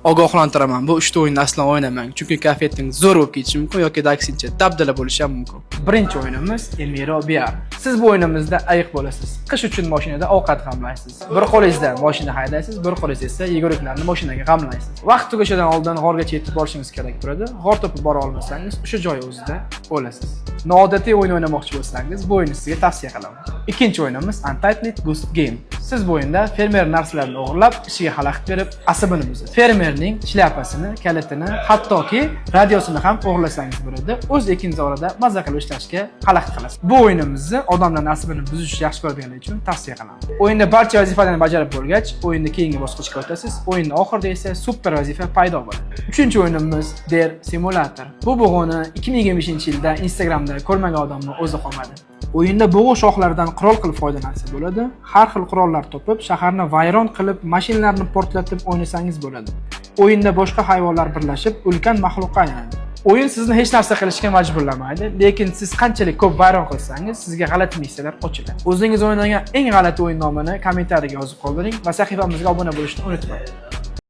Ogohlantiraman, bu 3 ta o'yinni aslan o'ynamang, chunki kayfiyatingiz zo'r bo'lib ketishi mumkin yoki aksincha dabdala bo'lishi ham mumkin. Birinchi o'yinimiz Emiro BR. Siz bu o'yinimizda ayiq bo'lasiz. Qish uchun mashinada ovqat g'amlaysiz. Bir qo'lingizda mashina haydaysiz, bir qo'lingiz esa yuguruklarni mashinaga g'amlaysiz. Vaqt tugashidan oldin g'orgacha yetib borishingiz kerak bo'ladi. G'or topib bora olmasangiz, o'sha joy o'zida o'lasiz. Noodatiy o'yin o'ynamoqchi bo'lsangiz, bu o'yinni sizga tavsiya qilaman. Ikkinchi o'yinimiz Untitled Goose Game. Siz bu o'yinda fermer narsalarni o'g'irlab, ishiga xalaqit berib, asabini buzasiz. Fermerning shlyapasini, kalitini, hattoki radiosini ham o'g'irlasangiz bo'ladi. O'z ekingiz orada maza qilib ishlashga xalaqit qilasiz. Bu o'yinimizni odamlarning asabini buzish yaxshi ko'rganlar uchun tavsiya qilaman. O'yinda barcha vazifalarni bajarib bo'lgach, o'yinni keyingi bosqichga o'tasiz. O'yinning oxirida esa super vazifa paydo bo'ladi. Uchinchi o'yinimiz Der Simulator. Bu bug'uni 2025-yilda Instagramda ko'rmagan odamning o'zi qolmadi. O'yinda bug'u shoxlaridan qurol qilib foydalansa bo'ladi. Har xil qurollar topib, shaharni vayron qilib, mashinalarni portlatib o'ynasangiz bo'ladi. O'yinda boshqa hayvonlar birlashib, ulkan maxluqqa aylanadi. O'yin sizni hech narsa qilishga majburlamaydi, lekin siz qanchalik ko'p vayron qilsangiz, sizga g'alati missiyalar ochiladi. O'zingiz o'ynagan eng g'alati o'yin nomini kommentariyaga yozib qoldiring va sahifamizga obuna bo'lishni unutmang.